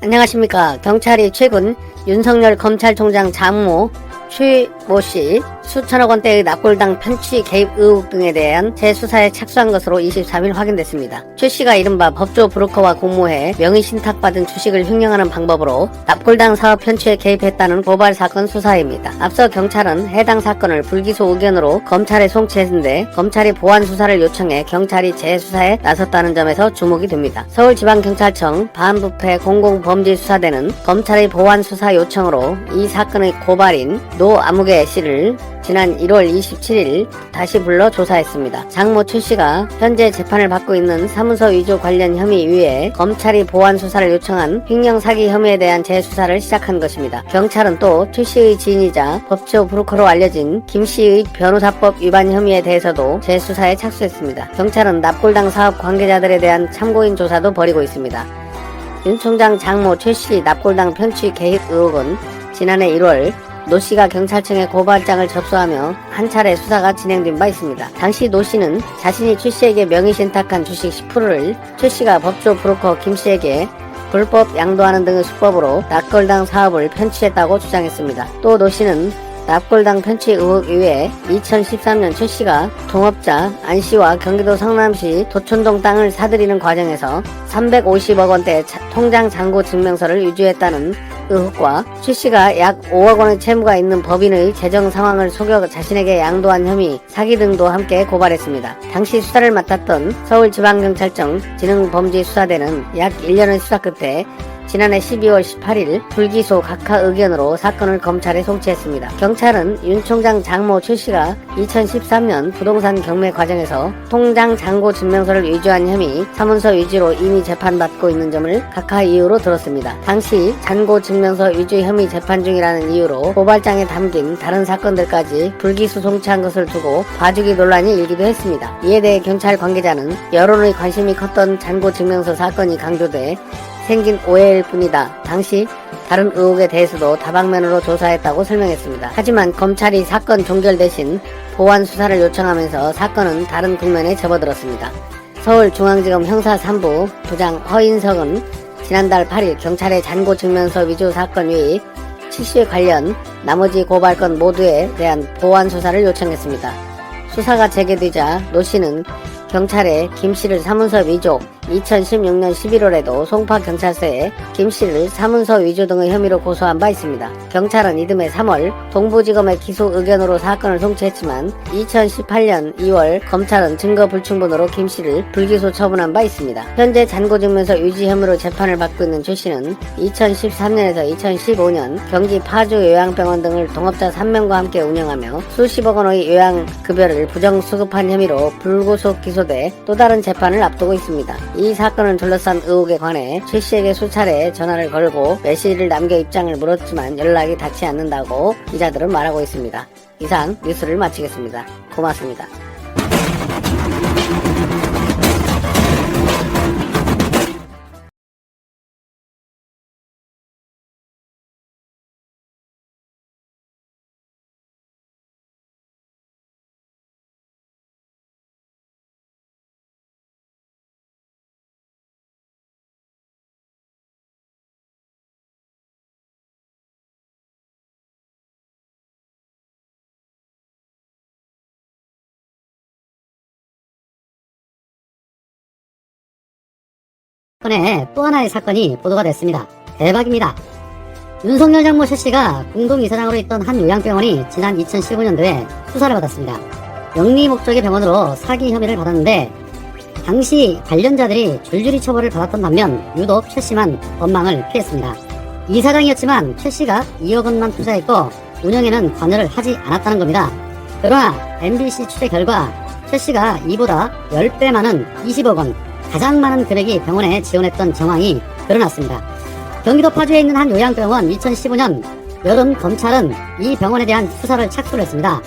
안녕하십니까. 경찰이 최근 윤석열 검찰총장 장모 최모씨 수천억 원대의 납골당 편취 개입 의혹 등에 대한 재수사에 착수한 것으로 23일 확인됐습니다. 최씨가 이른바 법조 브로커와 공모해 명의신탁받은 주식을 횡령하는 방법으로 납골당 사업 편취에 개입했다는 고발 사건 수사입니다. 앞서 경찰은 해당 사건을 불기소 의견으로 검찰에 송치했는데 검찰이 보완 수사를 요청해 경찰이 재수사에 나섰다는 점에서 주목이 됩니다. 서울지방경찰청 반부패 공공범죄수사대는 검찰의 보완 수사 요청으로 이 사건의 고발인 노 아무개 씨를 지난 1월 27일 다시 불러 조사했습니다. 장모 최씨가 현재 재판을 받고 있는 사문서 위조 관련 혐의 위에 검찰이 보완 수사를 요청한 횡령 사기 혐의에 대한 재수사를 시작한 것입니다. 경찰은 또 최씨의 지인이자 법조 브로커로 알려진 김씨의 변호사법 위반 혐의에 대해서도 재수사에 착수했습니다. 경찰은 납골당 사업 관계자들에 대한 참고인 조사도 벌이고 있습니다. 윤 총장 장모 최씨 납골당 편취 개입 의혹은 지난해 1월 노씨가 경찰청에 고발장을 접수하며 한 차례 수사가 진행된 바 있습니다. 당시 노씨는 자신이 최씨에게 명의신탁한 주식 10%를 최씨가 법조 브로커 김씨에게 불법 양도하는 등의 수법으로 납골당 사업을 편취했다고 주장했습니다. 또 노씨는 납골당 편취 의혹 이외에 2013년 최씨가 동업자 안씨와 경기도 성남시 도촌동 땅을 사들이는 과정에서 350억 원대 통장 잔고 증명서를 위조했다는 의혹과 최씨가 약 5억 원의 채무가 있는 법인의 재정 상황을 속여 자신에게 양도한 혐의, 사기 등도 함께 고발했습니다. 당시 수사를 맡았던 서울지방경찰청 지능범죄수사대는 약 1년의 수사 끝에 지난해 12월 18일 불기소 각하 의견으로 사건을 검찰에 송치했습니다. 경찰은 윤 총장 장모 최씨가 2013년 부동산 경매 과정에서 통장 잔고 증명서를 위조한 혐의 사문서 위조로 이미 재판받고 있는 점을 각하 이유로 들었습니다. 당시 잔고 증명서 위조 혐의 재판 중이라는 이유로 고발장에 담긴 다른 사건들까지 불기소 송치한 것을 두고 봐주기 논란이 일기도 했습니다. 이에 대해 경찰 관계자는 여론의 관심이 컸던 잔고 증명서 사건이 강조돼 생긴 오해일 뿐이다. 당시 다른 의혹에 대해서도 다방면으로 조사했다고 설명했습니다. 하지만 검찰이 사건 종결 대신 보완 수사를 요청하면서 사건은 다른 국면에 접어들었습니다. 서울중앙지검 형사 3부 부장 허인석은 지난달 8일 경찰의 잔고 증명서 위조 사건 외에 최씨에 관련 나머지 고발건 모두에 대한 보완 수사를 요청했습니다. 수사가 재개되자 노씨는 경찰에 김씨를 사문서 위조, 2016년 11월에도 송파경찰서에 김씨를 사문서 위조 등의 혐의로 고소한 바 있습니다. 경찰은 이듬해 3월 동부지검의 기소 의견으로 사건을 송치했지만 2018년 2월 검찰은 증거 불충분으로 김씨를 불기소 처분한 바 있습니다. 현재 잔고증명서 위조 혐의로 재판을 받고 있는 최씨는 2013년에서 2015년 경기 파주 요양병원 등을 동업자 3명과 함께 운영하며 수십억 원의 요양급여를 부정수급한 혐의로 불구속 기소돼 또 다른 재판을 앞두고 있습니다. 이 사건을 둘러싼 의혹에 관해 최씨에게 수차례 전화를 걸고 메시지를 남겨 입장을 물었지만 연락이 닿지 않는다고 기자들은 말하고 있습니다. 이상 뉴스를 마치겠습니다. 고맙습니다. 이번에 또 하나의 사건이 보도가 됐습니다. 대박입니다. 윤석열 장모 최씨가 공동이사장으로 있던 한 요양병원이 지난 2015년도에 수사를 받았습니다. 영리 목적의 병원으로 사기 혐의를 받았는데 당시 관련자들이 줄줄이 처벌을 받았던 반면 유독 최씨만 법망을 피했습니다. 이사장이었지만 최씨가 2억 원만 투자했고 운영에는 관여를 하지 않았다는 겁니다. 그러나 MBC 취재 결과 최씨가 이보다 10배 많은 20억 원, 가장 많은 금액이 병원에 지원했던 정황이 드러났습니다. 경기도 파주에 있는 한 요양병원 2015년 여름 검찰은 이 병원에 대한 수사를 착수를 했습니다.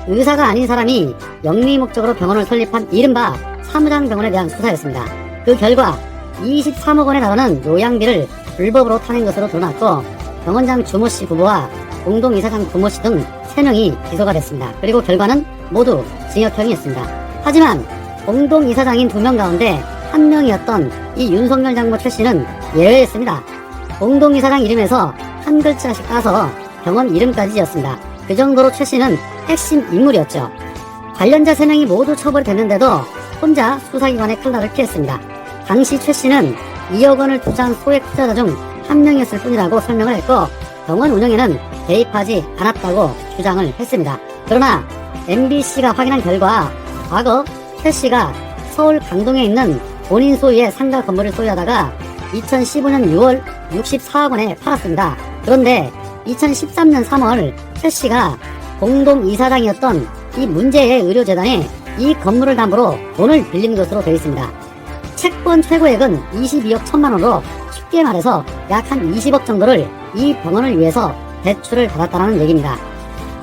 의사가 아닌 사람이 영리 목적으로 병원을 설립한 이른바 사무장병원에 대한 수사였습니다. 그 결과 23억 원에 달하는 요양비를 불법으로 타낸 것으로 드러났고 병원장 주모씨 부부와 공동이사장 부모씨 등 3명이 기소가 됐습니다. 그리고 결과는 모두 징역형이었습니다. 하지만 공동이사장인 2명 가운데 한 명이었던 이 윤석열 장모 최씨는 예외였습니다. 공동이사장 이름에서 한 글자씩 따서 병원 이름까지 지었습니다. 그 정도로 최 씨는 핵심 인물이었죠. 관련자 3명이 모두 처벌이 됐는데도 혼자 수사기관의 칼날을 피했습니다. 당시 최 씨는 2억 원을 투자한 소액 투자자 중 한 명이었을 뿐이라고 설명을 했고 병원 운영에는 개입하지 않았다고 주장을 했습니다. 그러나 MBC가 확인한 결과 과거 최 씨가 서울 강동에 있는 본인 소유의 상가 건물을 소유하다가 2015년 6월 64억 원에 팔았습니다. 그런데 2013년 3월 최 씨가 공동이사장이었던 이 문제의 의료재단에 이 건물을 담보로 돈을 빌린 것으로 되어 있습니다. 채권 최고액은 22억 1천만 원으로 쉽게 말해서 약 한 20억 정도를 이 병원을 위해서 대출을 받았다는 얘기입니다.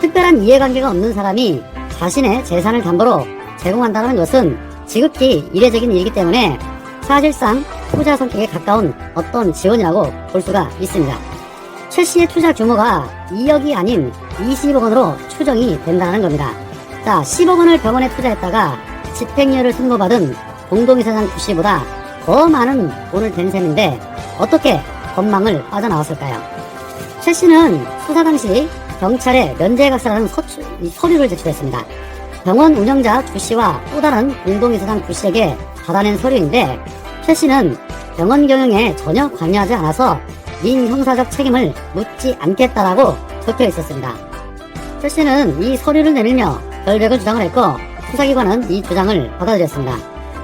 특별한 이해관계가 없는 사람이 자신의 재산을 담보로 제공한다는 것은 지극히 이례적인 일이기 때문에 사실상 투자 성격에 가까운 어떤 지원이라고 볼 수가 있습니다. 최 씨의 투자 규모가 2억이 아닌 20억 원으로 추정이 된다는 겁니다. 자, 10억 원을 병원에 투자했다가 집행유예를 선고받은 공동이사장 구 씨보다 더 많은 돈을 댄 셈인데 어떻게 건망을 빠져나왔을까요? 최 씨는 수사 당시 경찰에 면제각서라는 서류를 제출했습니다. 병원 운영자 주 씨와 또 다른 공동이사장 구 씨에게 받아낸 서류인데 최 씨는 병원 경영에 전혀 관여하지 않아서 민형사적 책임을 묻지 않겠다라고 적혀 있었습니다. 최 씨는 이 서류를 내밀며 결백을 주장을 했고 수사기관은 이 주장을 받아들였습니다.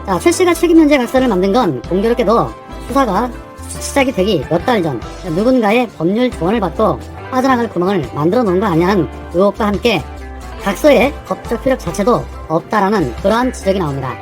자, 최 씨가 책임 면제 각서를 만든 건 공교롭게도 수사가 시작이 되기 몇 달 전 누군가의 법률 조언을 받고 빠져나갈 구멍을 만들어 놓은 거 아니냐는 의혹과 함께 각서의 법적 효력 자체도 없다라는 그러한 지적이 나옵니다.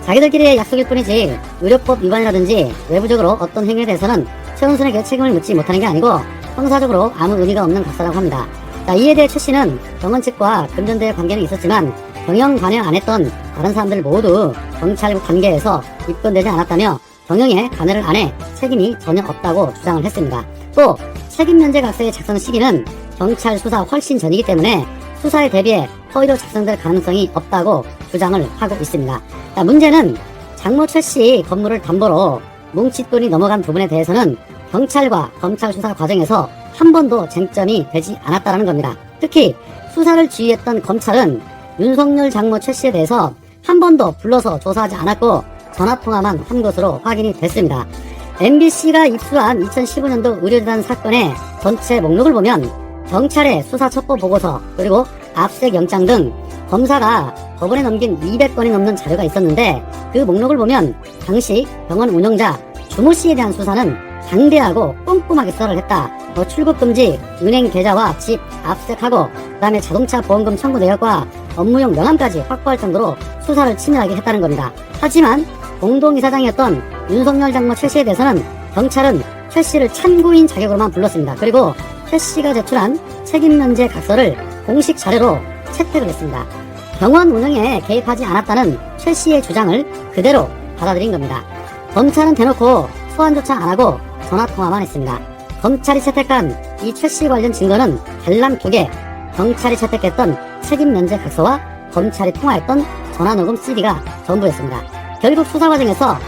자기들끼리의 약속일 뿐이지 의료법 위반이라든지 외부적으로 어떤 행위에 대해서는 최은순에게 책임을 묻지 못하는 게 아니고 형사적으로 아무 의미가 없는 각서라고 합니다. 자, 이에 대해 최 씨는 병원 측과 금전대의 관계는 있었지만 경영 관여 안 했던 다른 사람들 모두 경찰 관계에서 입건되지 않았다며 경영에 관여를 안 해 책임이 전혀 없다고 주장을 했습니다. 또 책임 면제 각서의 작성 시기는 경찰 수사 훨씬 전이기 때문에 수사에 대비해 허위로 작성될 가능성이 없다고 주장을 하고 있습니다. 자, 문제는 장모 최 씨 건물을 담보로 뭉칫돈이 넘어간 부분에 대해서는 경찰과 검찰 수사 과정에서 한 번도 쟁점이 되지 않았다는 겁니다. 특히 수사를 지휘했던 검찰은 윤석열 장모 최 씨에 대해서 한 번도 불러서 조사하지 않았고 전화통화만 한 것으로 확인이 됐습니다. MBC가 입수한 2015년도 의료재단 사건의 전체 목록을 보면 경찰의 수사 첩보 보고서 그리고 압색 영장 등 검사가 법원에 넘긴 200건이 넘는 자료가 있었는데 그 목록을 보면 당시 병원 운영자 주모 씨에 대한 수사는 장대하고 꼼꼼하게 수사를 했다. 출국 금지, 은행 계좌와 집 압색하고 그다음에 자동차 보험금 청구 내역과 업무용 명함까지 확보할 정도로 수사를 치밀하게 했다는 겁니다. 하지만 공동이사장이었던 윤석열 장모 최 씨에 대해서는 경찰은 최 씨를 참고인 자격으로만 불렀습니다. 그리고 최 씨가 제출한 책임면제 각서를 공식 자료로 채택을 했습니다. 병원 운영에 개입하지 않았다는 최 씨의 주장을 그대로 받아들인 겁니다. 검찰은 대놓고 소환조차 안 하고 전화통화만 했습니다. 검찰이 채택한 이 최 씨 관련 증거는 별남 2개, 경찰이 채택했던 책임면제 각서와 검찰이 통화했던 전화녹음 CD가 전부였습니다. 결국 수사 과정에서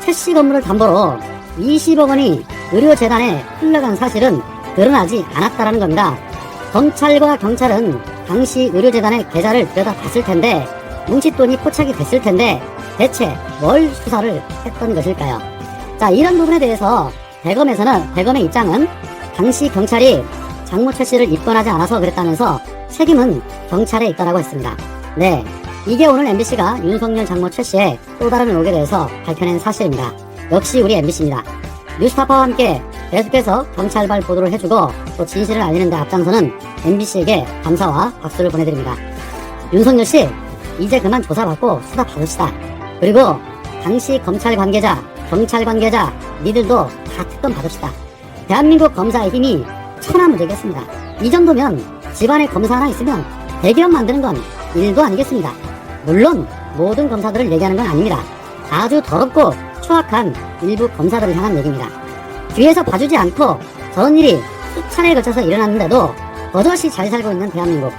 최 씨 건물을 담보로 20억 원이 의료재단에 흘러간 사실은 드러나지 않았다는 겁니다. 검찰과 경찰은 당시 의료재단의 계좌를 들여다봤을 텐데 뭉칫돈이 포착이 됐을 텐데 대체 뭘 수사를 했던 것일까요? 자, 이런 부분에 대해서 대검의 입장은 당시 경찰이 장모 최 씨를 입건하지 않아서 그랬다면서 책임은 경찰에 있다라고 했습니다. 네, 이게 오늘 MBC가 윤석열 장모 최 씨의 또 다른 의혹에 대해서 밝혀낸 사실입니다. 역시 우리 MBC입니다. 뉴스타파와 함께 계속해서 경찰발 보도를 해주고 또 진실을 알리는 데 앞장서는 MBC에게 감사와 박수를 보내드립니다. 윤석열 씨, 이제 그만 조사받고 수사 받읍시다. 그리고 당시 검찰 관계자, 경찰 관계자 니들도 다 특검 받읍시다. 대한민국 검사의 힘이 천하무적이었습니다. 이 정도면 집안에 검사 하나 있으면 대기업 만드는 건 일도 아니겠습니다. 물론 모든 검사들을 얘기하는 건 아닙니다. 아주 더럽고 추악한 일부 검사들을 향한 얘기입니다. 뒤에서 봐주지 않고 저런 일이 수차례에 걸쳐서 일어났는데도 버젓이 잘 살고 있는 대한민국,